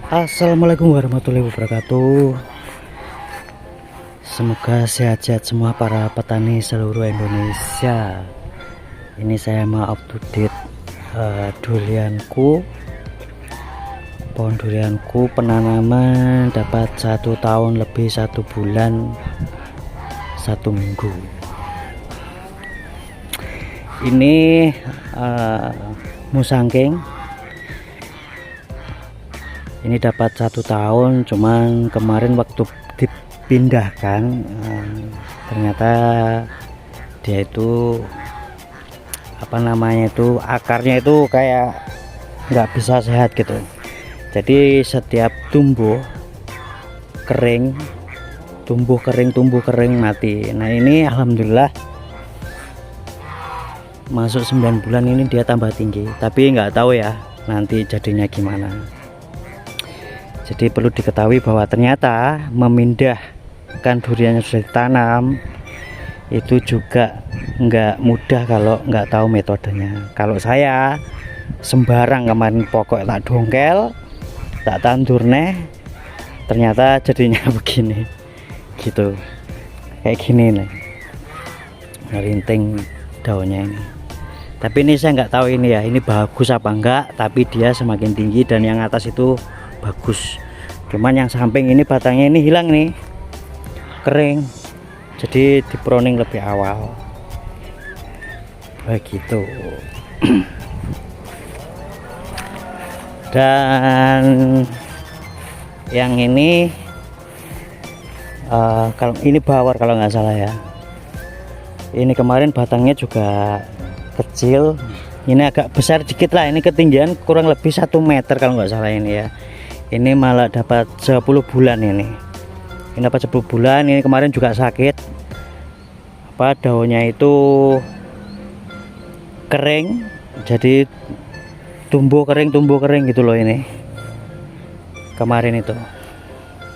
Assalamualaikum warahmatullahi wabarakatuh. Semoga sehat-sehat semua para petani seluruh Indonesia. Ini saya mau up to date durianku. Pohon durianku penanaman dapat 1 tahun lebih 1 bulan 1 minggu. Ini musangking. Ini dapat 1 tahun, cuman kemarin waktu dipindahkan ternyata dia itu akarnya itu kayak nggak bisa sehat gitu. Jadi setiap tumbuh kering mati. Nah ini alhamdulillah masuk 9 bulan ini dia tambah tinggi, tapi nggak tahu ya nanti jadinya gimana. Jadi perlu diketahui bahwa ternyata memindahkan durian yang sudah ditanam itu juga nggak mudah kalau nggak tahu metodenya. Kalau saya sembarang kemarin pokok tak dongkel, tak tandur ternyata jadinya begini gitu, kayak gini nih rinting daunnya ini. Tapi ini saya nggak tahu ini ya, ini bagus apa enggak, tapi dia semakin tinggi dan yang atas itu bagus. Cuman yang samping ini batangnya ini hilang nih, kering, jadi di pruning lebih awal begitu. Dan yang ini kalau ini bawor kalau nggak salah ya, ini kemarin batangnya juga kecil, ini agak besar dikit lah, ini ketinggian kurang lebih 1 meter kalau nggak salah ini ya. Ini malah dapat 10 bulan ini dapat 10 bulan. Ini kemarin juga sakit, daunnya itu kering, jadi tumbuh kering gitu loh ini kemarin itu.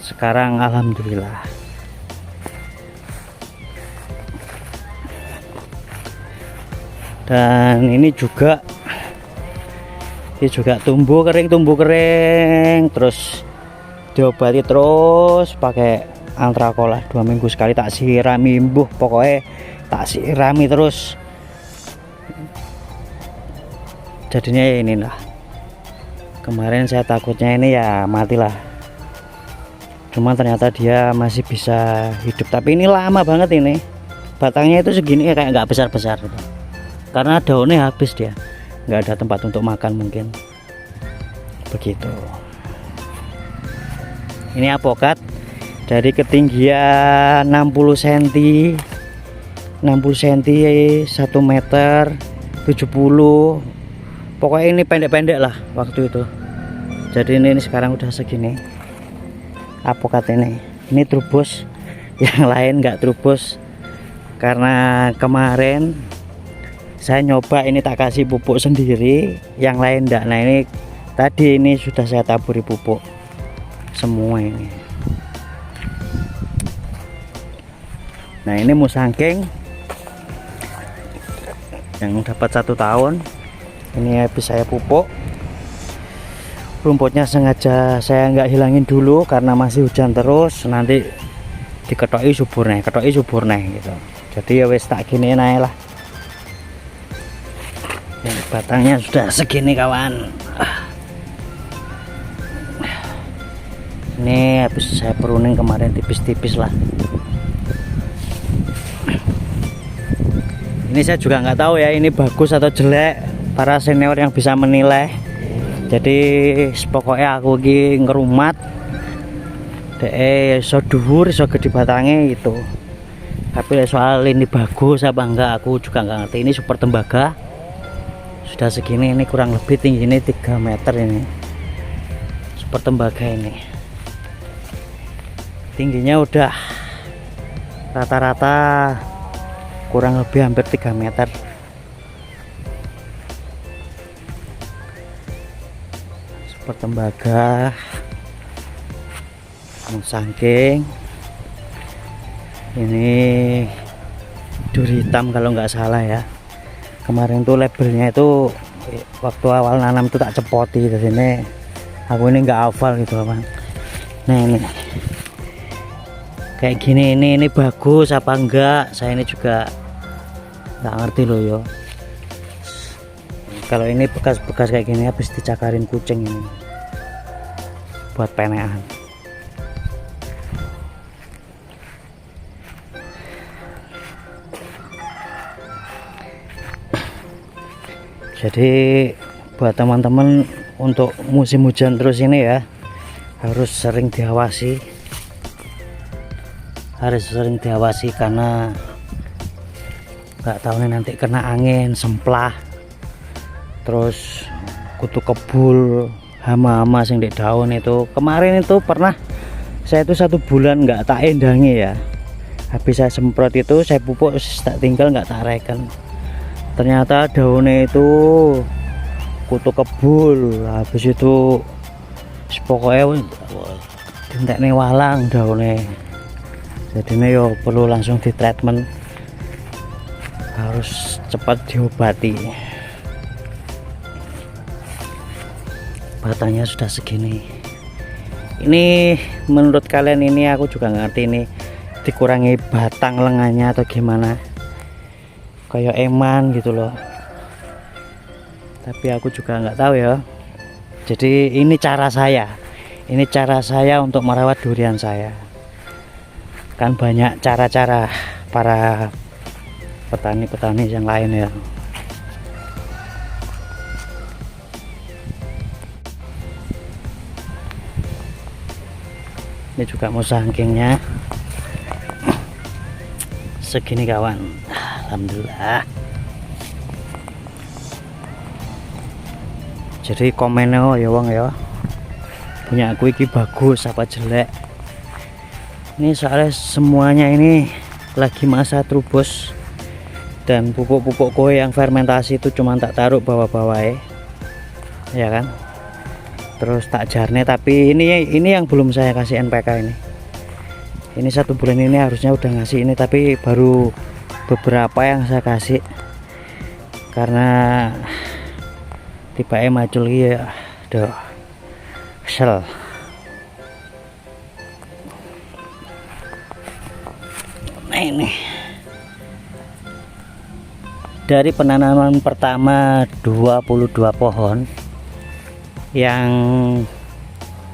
Sekarang alhamdulillah. Dan ini juga tumbuh kering terus diobati terus pakai Antrakola 2 minggu sekali, tak sirami, pokoknya tak sirami terus. Jadinya ya inilah, kemarin saya takutnya ini ya matilah, cuman ternyata dia masih bisa hidup. Tapi ini lama banget, ini batangnya itu segini kayak nggak besar gitu. Karena daunnya habis, dia nggak ada tempat untuk makan mungkin begitu. Ini apokat dari ketinggian 60 cm 1 meter 70, pokoknya ini pendek-pendek lah waktu itu. Jadi ini sekarang udah segini apokat ini trubus, yang lain nggak trubus karena kemarin saya nyoba ini tak kasih pupuk sendiri, yang lain enggak. Nah ini tadi ini sudah saya taburi pupuk semua ini. Nah ini musangking yang dapat 1 tahun, ini habis saya pupuk. Rumputnya sengaja saya nggak hilangin dulu karena masih hujan terus, nanti diketoki subur gitu. Jadi ya wes tak gini naik lah. Batangnya sudah segini kawan. Ini habis saya pruning kemarin tipis-tipis lah. Ini saya juga nggak tahu ya ini bagus atau jelek, para senior yang bisa menilai. Jadi pokoknya aku lagi ngerumat so dhuwur so gede batangnya gitu. Tapi soal ini bagus apa enggak aku juga nggak ngerti. Ini super tembaga sudah segini, ini kurang lebih tinggi ini 3 meter ini super tembaga. Ini tingginya udah rata-rata kurang lebih hampir 3 meter. Super tembaga musangking. Ini duri hitam kalau nggak salah ya. Kemarin tuh labelnya itu waktu awal nanam itu tak cepoti, di sini Aku ini nggak hafal gitu apa. Nah ini kayak gini, ini bagus apa enggak, saya ini juga nggak ngerti loh yo. Kalau ini bekas-bekas kayak gini habis dicakarin kucing ini buat penean. Jadi buat teman-teman untuk musim hujan terus ini ya, harus sering diawasi, karena nggak tahu nih nanti kena angin, semplah, terus kutu kebul, hama-hama sing di daun itu. Kemarin itu pernah saya itu 1 bulan nggak tak endangi ya, habis saya semprot itu, saya pupuk tak tinggal nggak tak reken, ternyata daunnya itu kutu kebul. Habis itu pokoknya tindak nih walang daunnya, jadinya yo perlu langsung di treatment, harus cepat diobati. Batangnya sudah segini. Ini menurut kalian ini aku juga ngerti ini dikurangi batang lengannya atau gimana, kayak eman gitu loh, tapi aku juga nggak tahu ya. Jadi ini cara saya untuk merawat durian saya. Kan banyak cara-cara para petani-petani yang lain ya. Ini juga musangkingnya segini kawan, alhamdulillah. Jadi komennya ya wong ya, punya aku iki bagus apa jelek. Ini soalnya semuanya ini lagi masa trubus, dan pupuk-pupuk kue yang fermentasi itu cuma tak taruh bawah-bawah ya kan, terus tak jarne. Tapi ini yang belum saya kasih NPK ini 1 bulan ini harusnya udah ngasih ini, tapi baru beberapa yang saya kasih karena tiba macul ya. Aduh, kesel. Nah ini dari penanaman pertama 22 pohon yang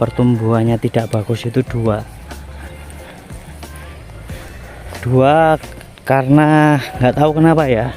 pertumbuhannya tidak bagus itu dua karena nggak tahu kenapa ya.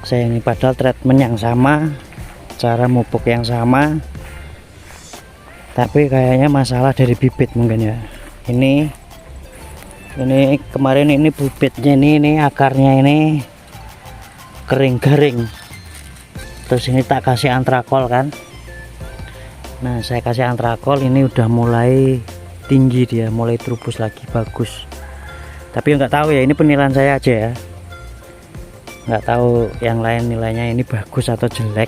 Saya ini padahal treatment yang sama, cara mupuk yang sama, tapi kayaknya masalah dari bibit mungkin ya. Ini kemarin ini bibitnya ini akarnya ini kering garing, terus ini tak kasih antrakol kan. Nah saya kasih antrakol, ini udah mulai tinggi, dia mulai trubus lagi, bagus. Tapi nggak tahu ya, ini penilaian saya aja ya, nggak tahu yang lain nilainya ini bagus atau jelek,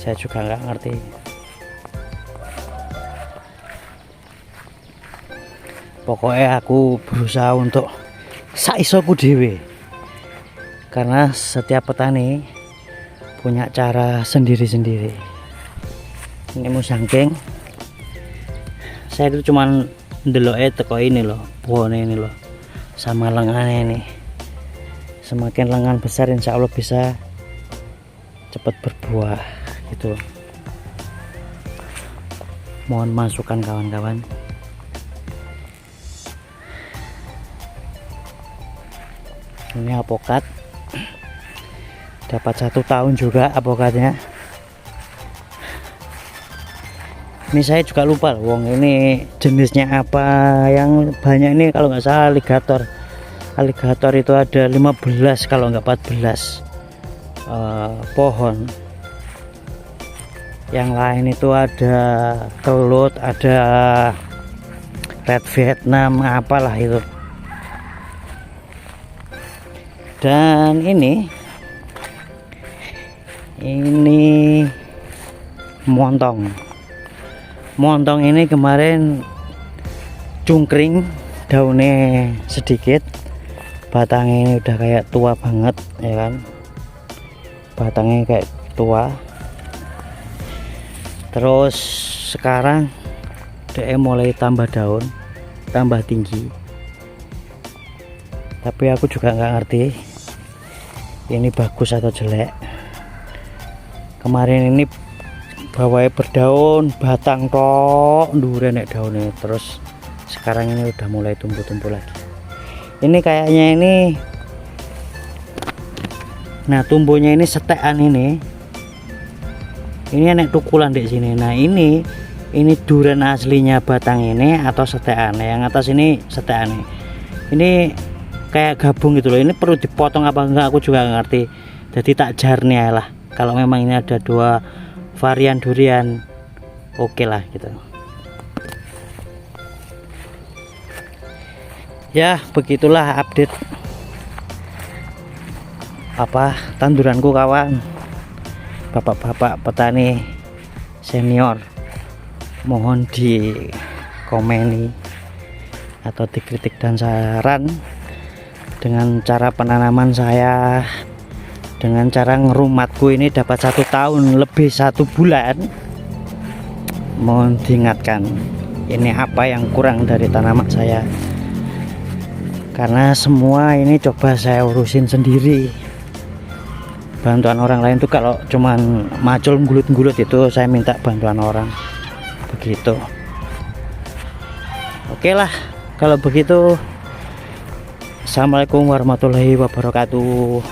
saya juga nggak ngerti. Pokoknya aku berusaha untuk saisoku dewe, karena setiap petani punya cara sendiri-sendiri. Ini musangking, saya itu cuman ndelok teko ini loh, pohon ini loh, sama lengannya ini. Semakin lengan besar insya Allah bisa cepat berbuah gitu. Mohon masukan kawan-kawan. Ini apokat, dapat 1 tahun juga apokatnya. Ini saya juga lupa loh, wong ini jenisnya apa yang banyak ini. Kalau nggak salah aligator itu ada 15 kalau nggak 14 pohon. Yang lain itu ada kelut, ada red Vietnam, apalah itu. Dan ini montong ini kemarin cungkring, daunnya sedikit, batangnya ini udah kayak tua banget ya kan, batangnya kayak tua. Terus sekarang dia mulai tambah daun, tambah tinggi, tapi aku juga nggak ngerti ini bagus atau jelek. Kemarin ini bawahnya berdaun, batang tok ndure nek daunnya, terus sekarang ini udah mulai tumbuh-tumbuh lagi. Ini kayaknya ini, nah tumbuhnya ini setekan ini enek tukulan di sini. Nah ini durian aslinya batang ini atau setekan? Yang atas ini setekan. Ini kayak gabung gitu loh. Ini perlu dipotong apa enggak aku juga nggak ngerti. Jadi tak jarnya lah. Kalau memang ini ada dua varian durian, oke lah gitu. Ya begitulah update apa tanduranku kawan. Bapak-bapak petani senior, mohon di komeni atau dikritik dan saran dengan cara penanaman saya, dengan cara ngerumatku ini dapat 1 tahun lebih 1 bulan. Mohon diingatkan ini apa yang kurang dari tanaman saya, karena semua ini coba saya urusin sendiri. Bantuan orang lain tuh kalau cuman macul gulut-gulut itu saya minta bantuan orang begitu. Oke lah kalau begitu. Assalamualaikum warahmatullahi wabarakatuh.